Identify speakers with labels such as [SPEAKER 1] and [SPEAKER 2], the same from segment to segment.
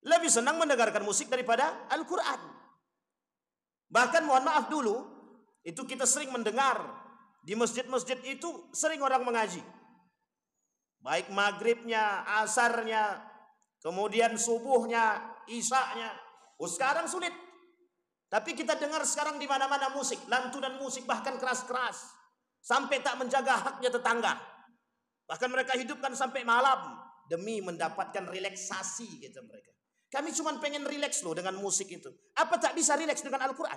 [SPEAKER 1] lebih senang mendengarkan musik daripada Al-Quran. Bahkan mohon maaf dulu, itu kita sering mendengar di masjid-masjid itu sering orang mengaji. Baik maghribnya, asarnya, kemudian subuhnya, isaknya. Oh, sekarang sulit. Tapi kita dengar sekarang di mana-mana musik, lantunan musik bahkan keras-keras. Sampai tak menjaga haknya tetangga. Bahkan mereka hidupkan sampai malam demi mendapatkan relaksasi gitu mereka. Kami cuma pengen rileks loh dengan musik itu. Apa tak bisa rileks dengan Al-Quran?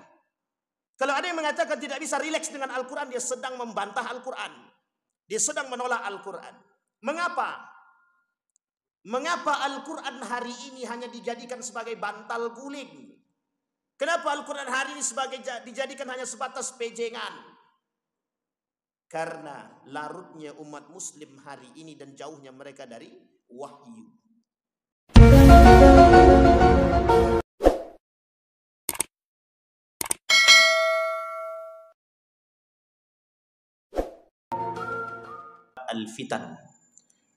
[SPEAKER 1] Kalau ada yang mengatakan tidak bisa rileks dengan Al-Quran, dia sedang membantah Al-Quran. Dia sedang menolak Al-Quran. Mengapa? Mengapa Al-Quran hari ini hanya dijadikan sebagai bantal guling? Kenapa Al-Quran hari ini dijadikan hanya sebatas pejengan? Karena larutnya umat muslim hari ini dan jauhnya mereka dari wahyu. Al-fitan.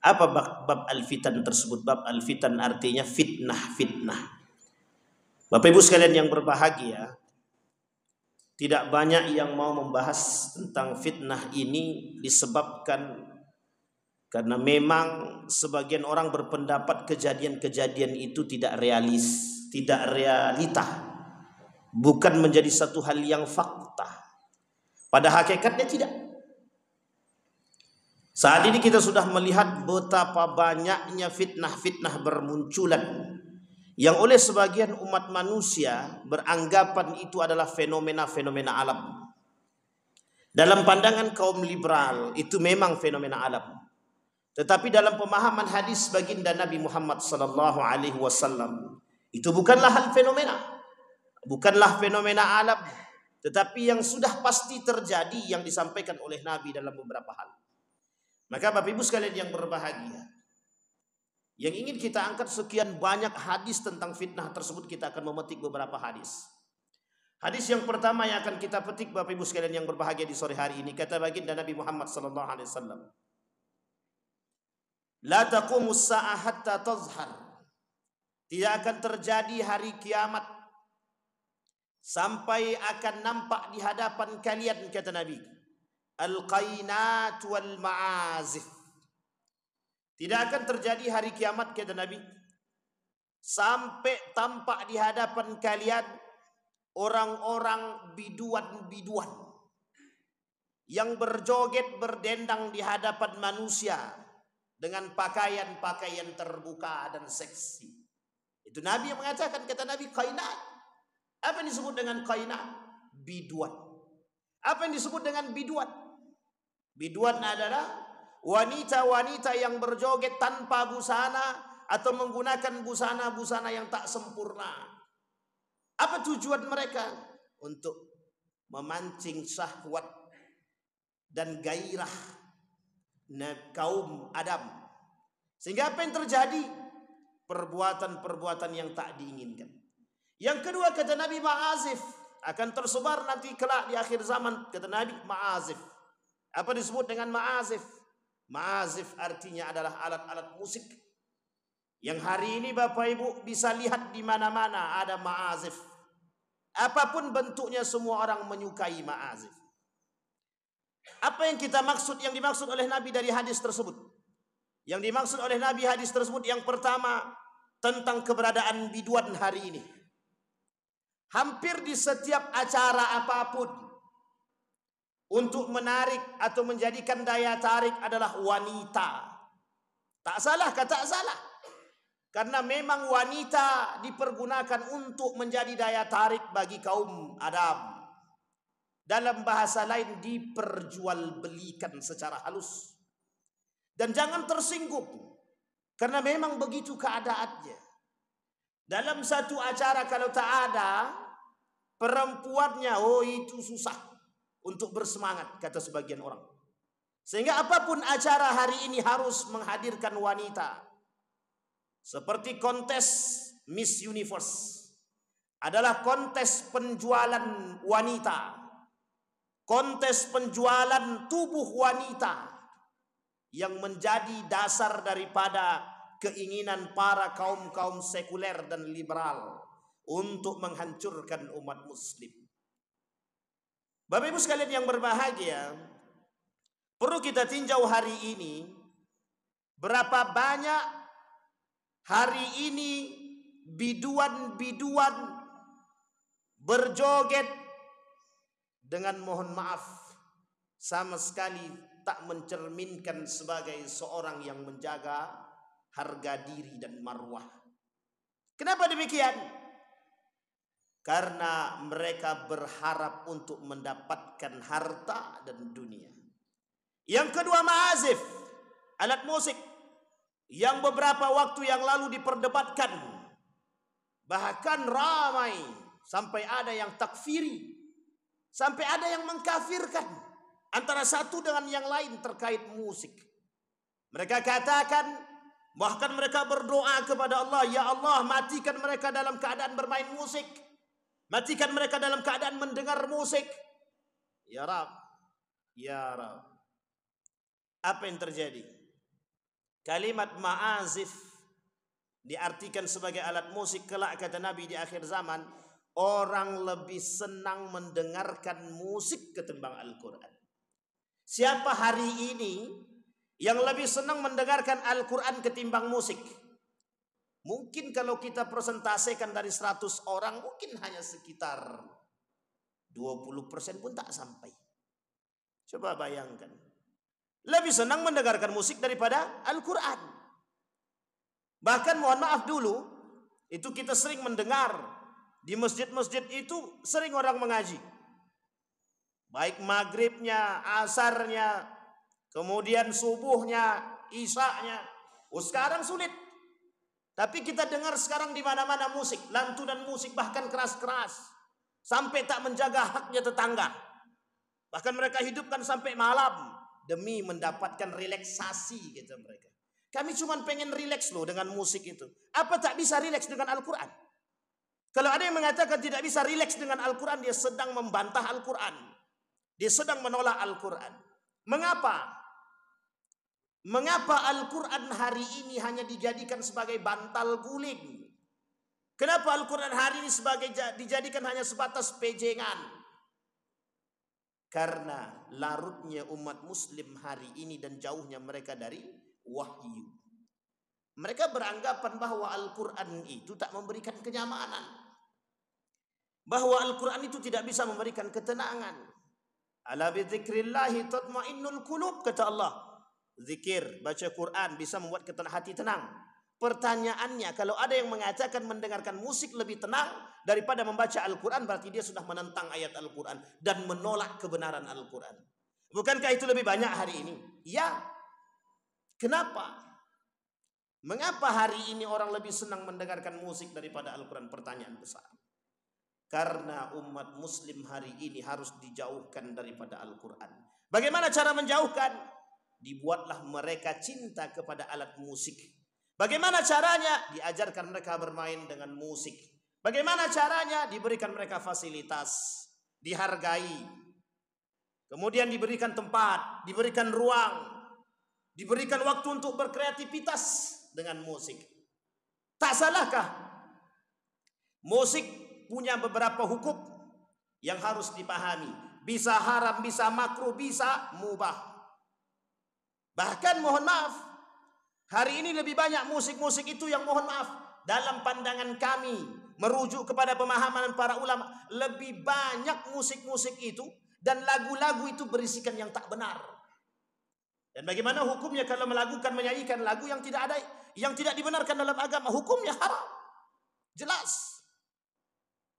[SPEAKER 1] Apa bab al-fitan tersebut? Bab al-fitan artinya fitnah-fitnah. Bapak Ibu sekalian yang berbahagia, tidak banyak yang mau membahas tentang fitnah ini disebabkan karena memang sebagian orang berpendapat kejadian-kejadian itu tidak realita, bukan menjadi satu hal yang fakta. Pada hakikatnya tidak. Saat ini kita sudah melihat betapa banyaknya fitnah-fitnah bermunculan yang oleh sebagian umat manusia beranggapan itu adalah fenomena-fenomena alam. Dalam pandangan kaum liberal itu memang fenomena alam. Tetapi dalam pemahaman hadis baginda Nabi Muhammad SAW itu bukanlah hal fenomena, bukanlah fenomena alam, tetapi yang sudah pasti terjadi yang disampaikan oleh Nabi dalam beberapa hal. Maka Bapak Ibu sekalian yang berbahagia, yang ingin kita angkat sekian banyak hadis tentang fitnah tersebut, kita akan memetik beberapa hadis. Hadis yang pertama yang akan kita petik Bapak Ibu sekalian yang berbahagia di sore hari ini, kata baginda Nabi Muhammad SAW, la taqumus sa'ah hatta tazhar. Tidak akan terjadi hari kiamat sampai akan nampak di hadapan kalian, kata Nabi, al-qainat wal ma'azif. Tidak akan terjadi hari kiamat, kata Nabi, sampai tampak di hadapan kalian orang-orang biduan-biduan yang berjoget berdendang di hadapan manusia dengan pakaian-pakaian terbuka dan seksi. Itu Nabi yang mengatakan, kata Nabi, qainat. Apa yang disebut dengan qainat? Biduan. Apa yang disebut dengan biduan? Biduan adalah wanita-wanita yang berjoget tanpa busana atau menggunakan busana-busana yang tak sempurna. Apa tujuan mereka? Untuk memancing syahwat dan gairah kaum Adam. Sehingga apa yang terjadi? Perbuatan-perbuatan yang tak diinginkan. Yang kedua, kata Nabi, ma'azif. Akan tersebar nanti kelak di akhir zaman, kata Nabi, ma'azif. Apa disebut dengan ma'azif? Ma'azif artinya adalah alat-alat musik yang hari ini Bapak Ibu bisa lihat di mana-mana ada ma'azif. Apapun bentuknya semua orang menyukai ma'azif. Apa yang kita maksud, yang dimaksud oleh Nabi dari hadis tersebut? Yang dimaksud oleh Nabi hadis tersebut yang pertama tentang keberadaan biduan hari ini. Hampir di setiap acara apapun untuk menarik atau menjadikan daya tarik adalah wanita. Tak salah, tak salah. Karena memang wanita dipergunakan untuk menjadi daya tarik bagi kaum Adam. Dalam bahasa lain, diperjualbelikan secara halus. Dan jangan tersinggung, karena memang begitu keadaannya. Dalam satu acara kalau tak ada perempuannya, oh itu susah untuk bersemangat, kata sebagian orang. Sehingga apapun acara hari ini harus menghadirkan wanita. Seperti kontes Miss Universe adalah kontes penjualan wanita, kontes penjualan tubuh wanita yang menjadi dasar daripada keinginan para kaum-kaum sekuler dan liberal untuk menghancurkan umat muslim. Bapak Ibu sekalian yang berbahagia, perlu kita tinjau hari ini, berapa banyak hari ini biduan-biduan berjoget dengan, mohon maaf, sama sekali tak mencerminkan sebagai seorang yang menjaga harga diri dan marwah. Kenapa demikian? Karena mereka berharap untuk mendapatkan harta dan dunia. Yang kedua, ma'azif, alat musik yang beberapa waktu yang lalu diperdebatkan, bahkan ramai sampai ada yang takfiri, sampai ada yang mengkafirkan antara satu dengan yang lain terkait musik. Mereka katakan, bahkan mereka berdoa kepada Allah, ya Allah, matikan mereka dalam keadaan bermain musik, matikan mereka dalam keadaan mendengar musik. Ya Rab, ya Rab. Apa yang terjadi? Kalimat ma'azif diartikan sebagai alat musik, kelak kata Nabi di akhir zaman, orang lebih senang mendengarkan musik ketimbang Al-Quran. Siapa hari ini yang lebih senang mendengarkan Al-Quran ketimbang musik? Mungkin kalau kita presentasikan dari 100 orang, mungkin hanya sekitar 20% pun tak sampai. Coba bayangkan. Lebih senang mendengarkan musik daripada Al-Quran. Bahkan mohon maaf dulu, itu kita sering mendengar di masjid-masjid itu sering orang mengaji. Baik maghribnya, asarnya, kemudian subuhnya, isya'nya. Oh, sekarang sulit. Tapi kita dengar sekarang di mana-mana musik, lantunan musik bahkan keras-keras. Sampai tak menjaga haknya tetangga. Bahkan mereka hidupkan sampai malam demi mendapatkan relaksasi, gitu mereka. Kami cuma pengen rileks loh dengan musik itu. Apa tak bisa rileks dengan Al-Quran? Kalau ada yang mengatakan tidak bisa rileks dengan Al-Quran, dia sedang membantah Al-Quran. Dia sedang menolak Al-Quran. Mengapa? Mengapa Al-Quran hari ini hanya dijadikan sebagai bantal guling? Kenapa Al-Quran hari ini dijadikan hanya sebatas pejengan? Karena larutnya umat muslim hari ini dan jauhnya mereka dari wahyu. Mereka beranggapan bahwa Al-Quran itu tak memberikan kenyamanan, bahwa Al-Quran itu tidak bisa memberikan ketenangan. Ala bidzikrillahi tatmainnul qulub, kata Allah. Zikir, baca Quran bisa membuat hati tenang. Pertanyaannya, kalau ada yang mengatakan mendengarkan musik lebih tenang daripada membaca Al-Quran, berarti dia sudah menentang ayat Al-Quran dan menolak kebenaran Al-Quran. Bukankah itu lebih banyak hari ini? Ya. Kenapa? Mengapa hari ini orang lebih senang mendengarkan musik daripada Al-Quran? Pertanyaan besar. Karena umat muslim hari ini harus dijauhkan daripada Al-Quran. Bagaimana cara menjauhkan? Dibuatlah mereka cinta kepada alat musik. Bagaimana caranya? Diajarkan mereka bermain dengan musik. Bagaimana caranya? Diberikan mereka fasilitas, dihargai, kemudian diberikan tempat, diberikan ruang, diberikan waktu untuk berkreativitas dengan musik. Tak salahkah? Musik punya beberapa hukum yang harus dipahami. Bisa haram, bisa makruh, bisa mubah. Bahkan mohon maaf, hari ini lebih banyak musik-musik itu yang mohon maaf, dalam pandangan kami, merujuk kepada pemahaman para ulama, lebih banyak musik-musik itu dan lagu-lagu itu berisikan yang tak benar. Dan bagaimana hukumnya kalau melakukan, menyanyikan lagu yang tidak ada, yang tidak dibenarkan dalam agama? Hukumnya haram. Jelas.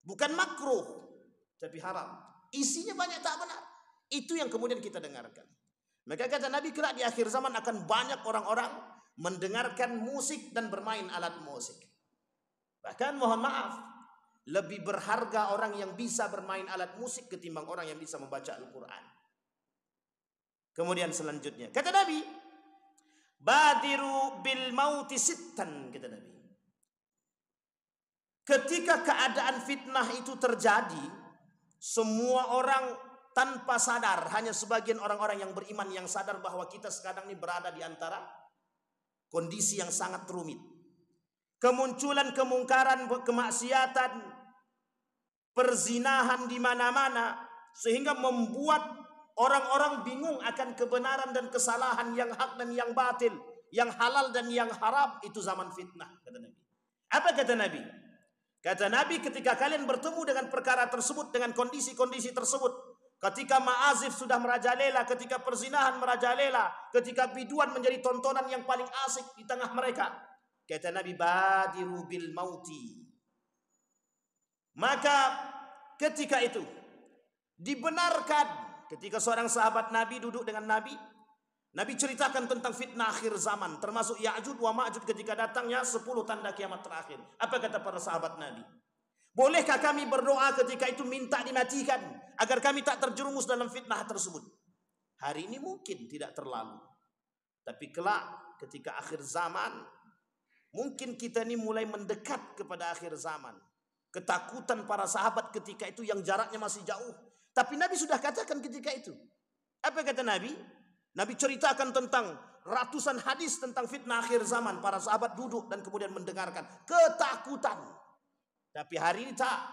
[SPEAKER 1] Bukan makruh, tapi haram. Isinya banyak tak benar. Itu yang kemudian kita dengarkan. Maka kata Nabi, kelak di akhir zaman akan banyak orang-orang mendengarkan musik dan bermain alat musik. Bahkan mohon maaf, lebih berharga orang yang bisa bermain alat musik ketimbang orang yang bisa membaca Al-Quran. Kemudian selanjutnya, kata Nabi, badiru bil mauti sittan, kata Nabi. Ketika keadaan fitnah itu terjadi, semua orang tanpa sadar, hanya sebagian orang-orang yang beriman yang sadar bahwa kita sekarang ini berada di antara Kondisi yang sangat rumit. Kemunculan kemungkaran, kemaksiatan, perzinahan di mana-mana, sehingga membuat orang-orang bingung akan kebenaran dan kesalahan, yang hak dan yang batil, yang halal dan yang haram. Itu zaman fitnah, kata Nabi. Apa kata Nabi? Kata Nabi, ketika kalian bertemu dengan perkara tersebut, dengan kondisi-kondisi tersebut, ketika ma'azif sudah merajalela, ketika perzinahan merajalela, ketika biduan menjadi tontonan yang paling asik di tengah mereka, kata Nabi, badiru bil mauti. Maka ketika itu dibenarkan, ketika seorang sahabat Nabi duduk dengan Nabi, Nabi ceritakan tentang fitnah akhir zaman, termasuk Ya'juj wa Ma'juj ketika datangnya 10 tanda kiamat terakhir. Apa kata para sahabat Nabi? Bolehkah kami berdoa ketika itu minta dimatikan agar kami tak terjerumus dalam fitnah tersebut? Hari ini mungkin tidak terlalu, tapi kelak ketika akhir zaman, mungkin kita ini mulai mendekat kepada akhir zaman. Ketakutan para sahabat ketika itu yang jaraknya masih jauh, tapi Nabi sudah katakan ketika itu. Apa kata Nabi? Nabi ceritakan tentang ratusan hadis tentang fitnah akhir zaman. Para sahabat duduk dan kemudian mendengarkan, ketakutan. Tapi hari ini tak.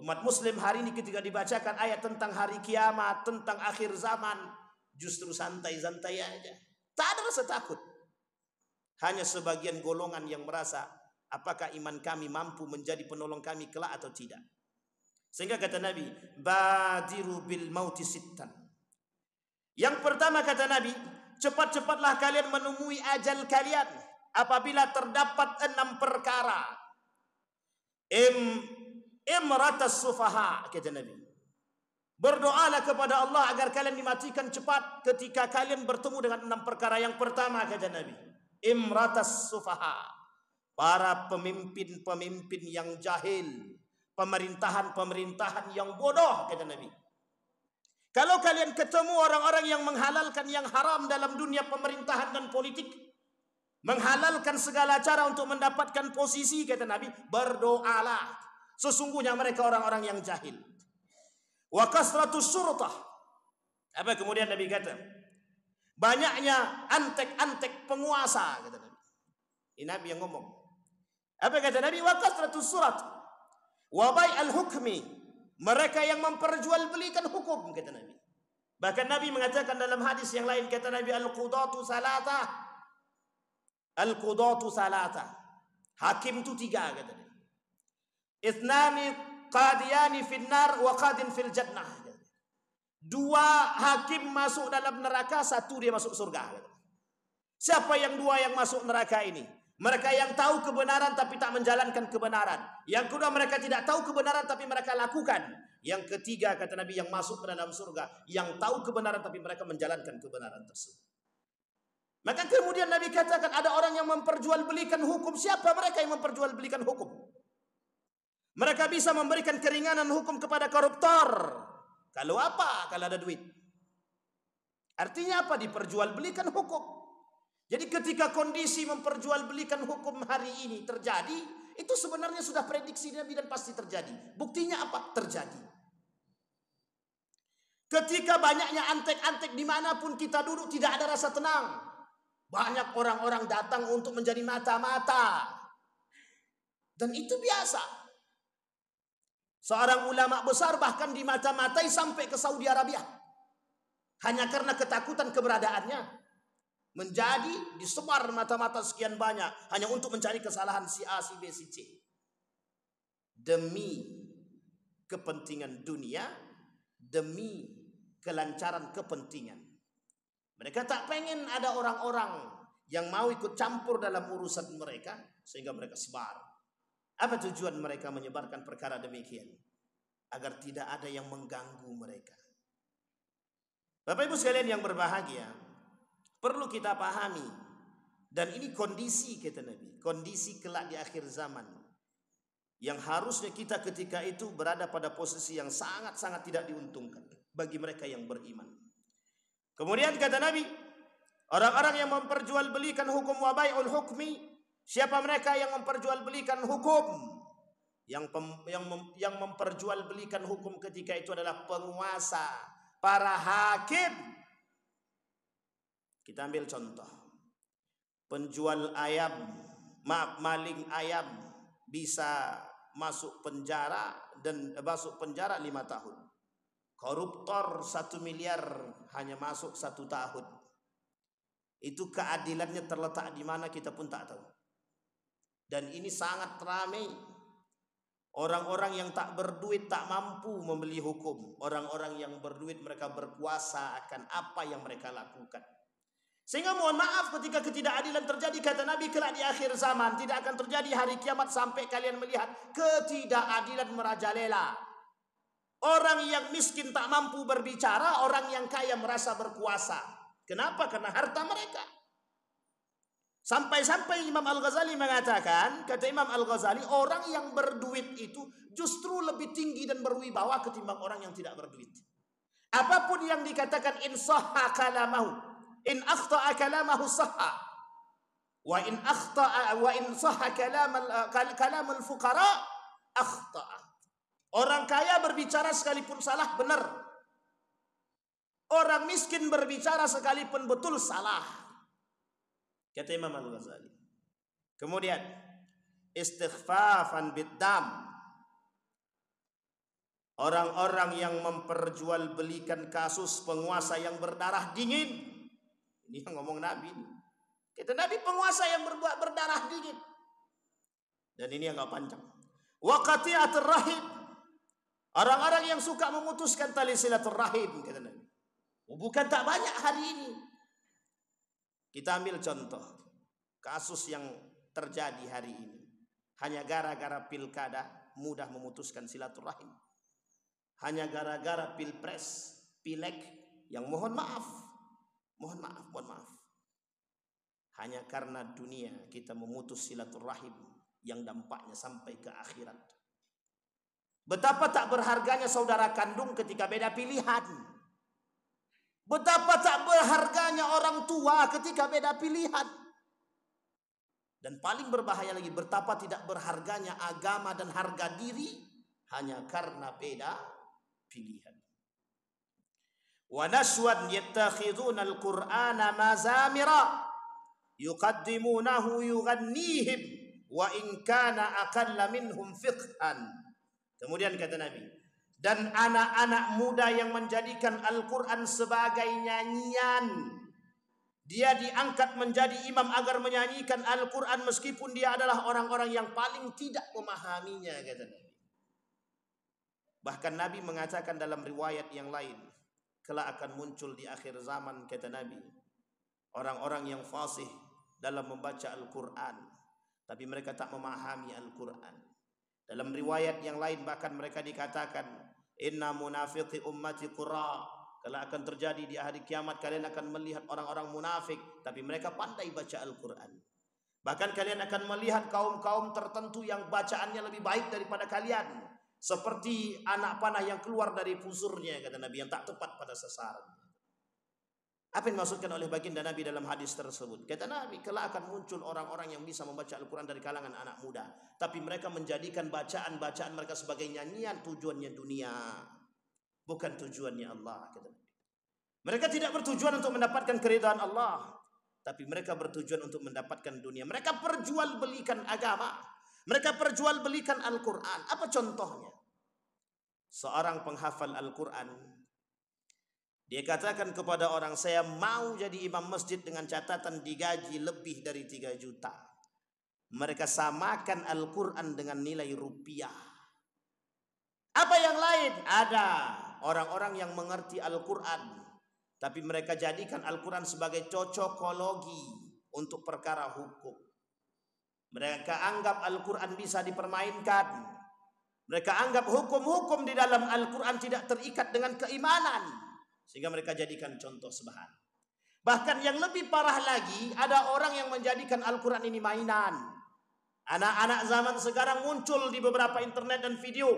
[SPEAKER 1] Umat muslim hari ini ketika dibacakan ayat tentang hari kiamat, tentang akhir zaman, justru santai-santai aja. Tak ada rasa takut. Hanya sebagian golongan yang merasa, apakah iman kami mampu menjadi penolong kami kelak atau tidak. Sehingga kata Nabi, badiru bil mauti sittan. Yang pertama kata Nabi, cepat-cepatlah kalian menemui ajal kalian apabila terdapat 6 perkara. Imratas sufaha, kata Nabi. Berdoalah kepada Allah agar kalian dimatikan cepat ketika kalian bertemu dengan 6 perkara. Yang pertama kata Nabi, imratas sufaha, para pemimpin-pemimpin yang jahil, pemerintahan-pemerintahan yang bodoh, kata Nabi. Kalau kalian ketemu orang-orang yang menghalalkan yang haram dalam dunia pemerintahan dan politik, menghalalkan segala cara untuk mendapatkan posisi, kata Nabi, berdoalah. Sesungguhnya mereka orang-orang yang jahil. Wa kasratus surutah. Apa kemudian Nabi kata? Banyaknya antek-antek penguasa, kata Nabi. Ini Nabi yang ngomong. Apa kata Nabi? Wa kasratus surat. Wa bai'al hukmi. Mereka yang memperjualbelikan hukum, kata Nabi. Bahkan Nabi mengatakan dalam hadis yang lain, kata Nabi, al-qudatu salatah. Al-qudatu salatah. Hakim itu 3, kata Nabi. Ithnani qadiyani finnar wa qadin fil jannah. 2 hakim masuk dalam neraka, 1 dia masuk surga. Siapa yang 2 yang masuk neraka ini? Mereka yang tahu kebenaran tapi tak menjalankan kebenaran. Yang kedua, mereka tidak tahu kebenaran tapi mereka lakukan. Yang ketiga, kata Nabi, yang masuk ke dalam surga, yang tahu kebenaran tapi mereka menjalankan kebenaran tersebut. Maka kemudian Nabi katakan ada orang yang memperjualbelikan hukum. Siapa mereka yang memperjualbelikan hukum? Mereka bisa memberikan keringanan hukum kepada koruptor. Kalau apa? Kalau ada duit. Artinya apa? Diperjualbelikan hukum. Jadi ketika kondisi memperjualbelikan hukum hari ini terjadi, itu sebenarnya sudah prediksi Nabi dan pasti terjadi. Buktinya apa? Terjadi. Ketika banyaknya antek-antek dimanapun kita duduk, tidak ada rasa tenang. Banyak orang-orang datang untuk menjadi mata-mata. Dan itu biasa. Seorang ulama besar bahkan dimata-matai sampai ke Saudi Arabia. Hanya karena ketakutan keberadaannya. Menjadi disebar mata-mata sekian banyak hanya untuk mencari kesalahan si A, si B, si C. Demi kepentingan dunia, demi kelancaran kepentingan. Mereka tak pengen ada orang-orang yang mau ikut campur dalam urusan mereka sehingga mereka sebar. Apa tujuan mereka menyebarkan perkara demikian? Agar tidak ada yang mengganggu mereka. Bapak Ibu sekalian yang berbahagia, perlu kita pahami, dan ini kondisi, kata Nabi, kondisi kelak di akhir zaman, yang harusnya kita ketika itu berada pada posisi yang sangat-sangat tidak diuntungkan bagi mereka yang beriman. Kemudian kata Nabi, orang-orang yang memperjualbelikan hukum wa bai'ul hukmi, siapa mereka yang memperjualbelikan hukum? Yang memperjualbelikan hukum ketika itu adalah penguasa, para hakim. Kita ambil contoh. penjual ayam, maling ayam bisa masuk penjara dan masuk penjara 5 tahun. Koruptor 1 miliar hanya masuk 1 tahun. Itu keadilannya terletak di mana kita pun tak tahu. Dan ini sangat ramai. Orang-orang yang tak berduit tak mampu membeli hukum. Orang-orang yang berduit mereka berkuasa akan apa yang mereka lakukan. Sehingga mohon maaf ketika ketidakadilan terjadi, kata Nabi, kelak di akhir zaman tidak akan terjadi hari kiamat sampai kalian melihat ketidakadilan merajalela. Orang yang miskin tak mampu berbicara, orang yang kaya merasa berkuasa. Kenapa? Karena harta mereka. Sampai-sampai Imam Al-Ghazali mengatakan, kata Imam Al-Ghazali, orang yang berduit itu justru lebih tinggi dan berwibawa ketimbang orang yang tidak berduit. Apapun yang dikatakan in sahha kalamahu, in akhta'a kalamahu sahha, wa in sahha kalamul fuqara akhta'a. Orang kaya berbicara sekalipun salah benar. Orang miskin berbicara sekalipun betul salah. Kata Imam Al-Ghazali. Kemudian istighfafan biddam. Orang-orang yang memperjualbelikan kasus penguasa yang berdarah dingin. Ini yang ngomong Nabi. Kata Nabi, penguasa yang berdarah dingin. Dan ini yang gak panjang. Wa qati'atur rahim. Orang-orang yang suka memutuskan tali silaturahim, kata Nabi. Bukan tak banyak hari ini. Kita ambil contoh kasus yang terjadi hari ini. Hanya gara-gara pilkada mudah memutuskan silaturahim. Hanya gara-gara pilpres, pileg yang mohon maaf. Hanya karena dunia kita memutus silaturahim yang dampaknya sampai ke akhirat. Betapa tak berharganya saudara kandung ketika beda pilihan. Betapa tak berharganya orang tua ketika beda pilihan. Dan paling berbahaya lagi, betapa tidak berharganya agama dan harga diri hanya karena beda pilihan. Wa naswan yattakhiduna al-Qur'ana mazamira yuqaddimunahu yughannihim wa in kana aqalla minhum fiqhan. Kemudian kata Nabi, dan anak-anak muda yang menjadikan Al-Quran sebagai nyanyian. Dia diangkat menjadi imam agar menyanyikan Al-Quran meskipun dia adalah orang-orang yang paling tidak memahaminya, kata Nabi. Bahkan Nabi mengatakan dalam riwayat yang lain, kelak akan muncul di akhir zaman, kata Nabi, orang-orang yang fasih dalam membaca Al-Quran, tapi mereka tak memahami Al-Quran. Dalam riwayat yang lain bahkan mereka dikatakan, inna munafiqi ummati qurra. Kalau akan terjadi di hari kiamat, kalian akan melihat orang-orang munafik, tapi mereka pandai baca Al-Quran. Bahkan kalian akan melihat kaum-kaum tertentu yang bacaannya lebih baik daripada kalian. Seperti anak panah yang keluar dari fusurnya, kata Nabi, yang tak tepat pada sasaran. Apa yang dimaksudkan oleh baginda Nabi dalam hadis tersebut? Kata Nabi, kelak akan muncul orang-orang yang bisa membaca Al-Quran dari kalangan anak muda, tapi mereka menjadikan bacaan-bacaan mereka sebagai nyanyian. Tujuannya dunia, bukan tujuannya Allah, kata Nabi. Mereka tidak bertujuan untuk mendapatkan keridhaan Allah, tapi mereka bertujuan untuk mendapatkan dunia. Mereka perjualbelikan agama, mereka perjualbelikan Al-Quran. Apa contohnya? Seorang penghafal Al-Quran, dia katakan kepada orang, saya mau jadi imam masjid dengan catatan digaji lebih dari 3 juta. Mereka samakan Al-Quran dengan nilai rupiah. Apa yang lain? Ada orang-orang yang mengerti Al-Quran, tapi mereka jadikan Al-Quran sebagai cocokologi untuk perkara hukum. Mereka anggap Al-Quran bisa dipermainkan. Mereka anggap hukum-hukum di dalam Al-Quran tidak terikat dengan keimanan, sehingga mereka jadikan contoh sebahan. Bahkan yang lebih parah lagi, ada orang yang menjadikan Al-Quran ini mainan. Anak-anak zaman sekarang muncul di beberapa internet dan video.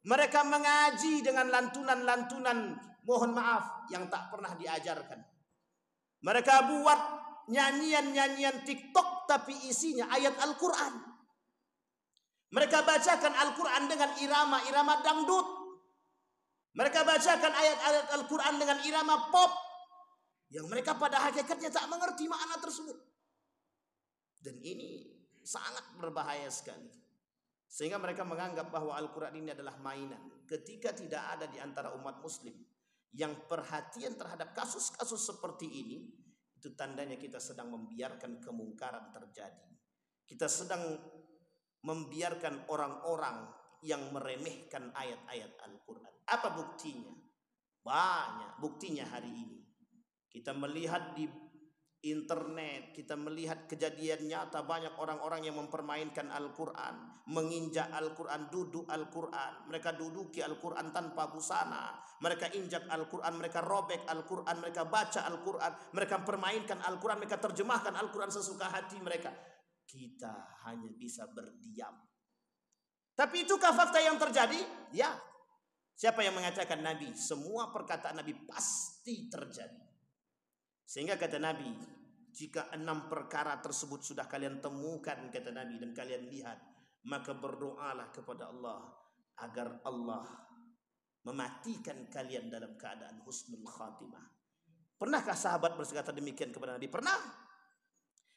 [SPEAKER 1] Mereka mengaji dengan lantunan-lantunan, mohon maaf, yang tak pernah diajarkan. Mereka buat nyanyian-nyanyian TikTok, tapi isinya ayat Al-Quran. Mereka bacakan Al-Quran dengan irama-irama dangdut. Mereka bacakan ayat-ayat Al-Quran dengan irama pop, yang mereka pada hakikatnya tak mengerti makna tersebut. Dan ini sangat berbahaya sekali. Sehingga mereka menganggap bahwa Al-Quran ini adalah mainan. Ketika tidak ada di antara umat muslim yang perhatian terhadap kasus-kasus seperti ini, itu tandanya kita sedang membiarkan kemungkaran terjadi. Kita sedang membiarkan orang-orang yang meremehkan ayat-ayat Al-Quran. Apa buktinya? Banyak buktinya hari ini. Kita melihat di internet, kita melihat kejadian nyata banyak orang-orang yang mempermainkan Al-Quran, menginjak Al-Quran, duduk Al-Quran, mereka duduki Al-Quran tanpa busana, mereka injak Al-Quran, mereka robek Al-Quran, mereka baca Al-Quran, mereka permainkan Al-Quran, mereka terjemahkan Al-Quran sesuka hati mereka. Kita hanya bisa berdiam. Tapi itukah fakta yang terjadi? Ya. Siapa yang mengatakan Nabi? Semua perkataan Nabi pasti terjadi. Sehingga kata Nabi, jika 6 perkara tersebut sudah kalian temukan, kata Nabi, dan kalian lihat, maka berdoalah kepada Allah agar Allah mematikan kalian dalam keadaan husnul khatimah. Pernahkah sahabat berkata demikian kepada Nabi? Pernah.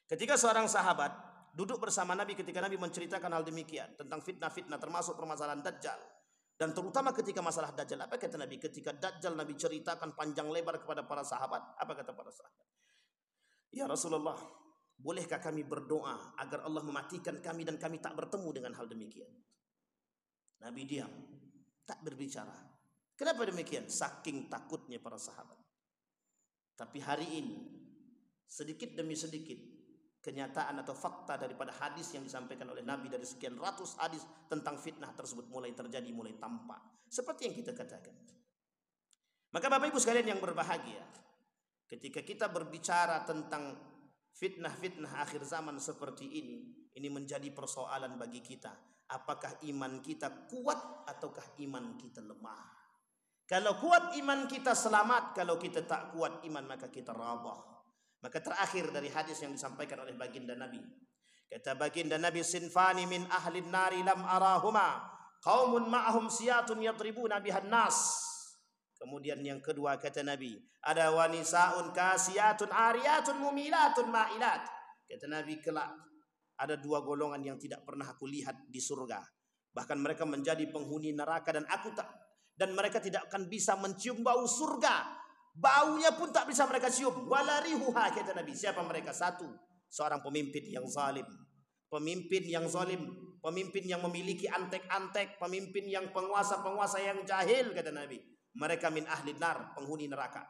[SPEAKER 1] Ketika seorang sahabat duduk bersama Nabi ketika Nabi menceritakan hal demikian tentang fitnah-fitnah termasuk permasalahan Dajjal. Dan terutama ketika masalah Dajjal, apa kata Nabi? Ketika Dajjal Nabi ceritakan panjang lebar kepada para sahabat. Apa kata para sahabat? Ya Rasulullah, bolehkah kami berdoa agar Allah mematikan kami dan kami tak bertemu dengan hal demikian? Nabi diam, tak berbicara. Kenapa demikian? Saking takutnya para sahabat. Tapi hari ini, sedikit demi sedikit, kenyataan atau fakta daripada hadis yang disampaikan oleh Nabi dari sekian ratus hadis tentang fitnah tersebut mulai terjadi, mulai tampak. Seperti yang kita katakan. Maka Bapak Ibu sekalian yang berbahagia, ketika kita berbicara tentang fitnah-fitnah akhir zaman seperti ini menjadi persoalan bagi kita. Apakah iman kita kuat ataukah iman kita lemah? Kalau kuat iman kita selamat, kalau kita tak kuat iman maka kita rabah. Maka terakhir dari hadis yang disampaikan oleh baginda Nabi, kata baginda Nabi, sinfani min ahlin nari lam arahuma qaumun ma'ahum siyatun yadribuna bihan nas. Kemudian yang kedua kata Nabi, ada wanisaun kasiyatun ariyatun mumilatun ma'ilat. Kata Nabi, kelak ada 2 golongan yang tidak pernah aku lihat di surga. Bahkan mereka menjadi penghuni neraka dan mereka tidak akan bisa mencium bau surga. Baunya pun tak bisa mereka cium. Walarihuha, kata Nabi. Siapa mereka? 1, seorang pemimpin yang zalim. Pemimpin yang zalim, pemimpin yang memiliki antek-antek, pemimpin yang penguasa-penguasa yang jahil, kata Nabi. Mereka min ahli nar, penghuni neraka.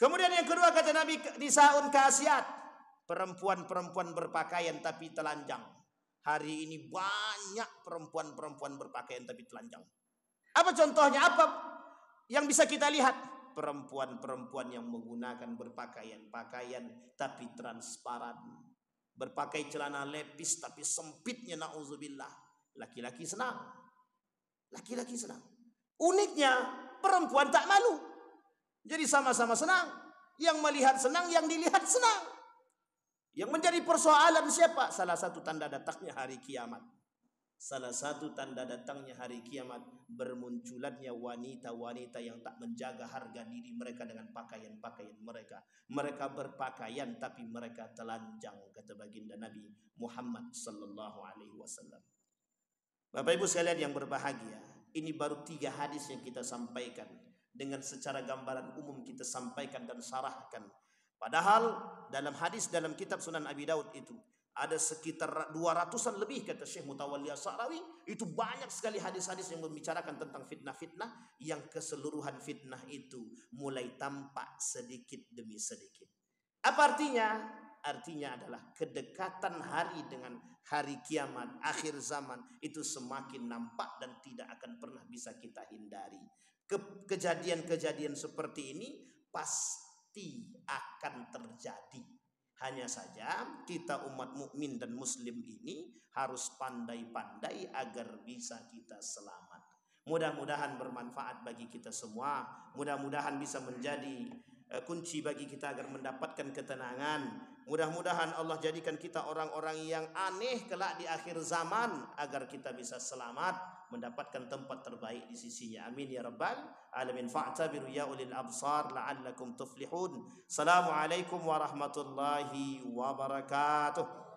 [SPEAKER 1] Kemudian yang kedua kata Nabi, nisaun kasiat, perempuan-perempuan berpakaian tapi telanjang. Hari ini banyak perempuan-perempuan berpakaian tapi telanjang. Apa contohnya? Apa yang bisa kita lihat? Perempuan-perempuan yang menggunakan pakaian tapi transparan, berpakai celana lepis tapi sempitnya, na'udzubillah. Laki-laki senang. Laki-laki senang. Uniknya perempuan tak malu. Jadi sama-sama senang. Yang melihat senang, yang dilihat senang. Yang menjadi persoalan siapa? Salah satu tanda datangnya hari kiamat. Salah satu tanda datangnya hari kiamat, bermunculannya wanita-wanita yang tak menjaga harga diri mereka dengan pakaian-pakaian mereka. Mereka berpakaian tapi mereka telanjang, kata baginda Nabi Muhammad sallallahu alaihi wasallam. Bapak Ibu sekalian yang berbahagia, ini baru 3 hadis yang kita sampaikan. Dengan secara gambaran umum kita sampaikan dan syarahkan. Padahal dalam hadis dalam kitab Sunan Abi Daud itu ada sekitar 200-an lebih, kata Syekh Mutawalli As-Sa'rawi. Itu banyak sekali hadis-hadis yang membicarakan tentang fitnah-fitnah, yang keseluruhan fitnah itu mulai tampak sedikit demi sedikit. Apa artinya? Artinya adalah kedekatan hari dengan hari kiamat, akhir zaman itu semakin nampak dan tidak akan pernah bisa kita hindari. Kejadian-kejadian seperti ini pasti akan terjadi. Hanya saja kita umat mukmin dan muslim ini harus pandai-pandai agar bisa kita selamat. Mudah-mudahan bermanfaat bagi kita semua. Mudah-mudahan bisa menjadi kunci bagi kita agar mendapatkan ketenangan. Mudah-mudahan Allah jadikan kita orang-orang yang aneh kelak di akhir zaman agar kita bisa selamat, mendapatkan tempat terbaik di sisinya. Amin ya rabbal alamin. Fa'tabiru ya ulil absar la'allakum tuflihun. Assalamualaikum warahmatullahi wabarakatuh.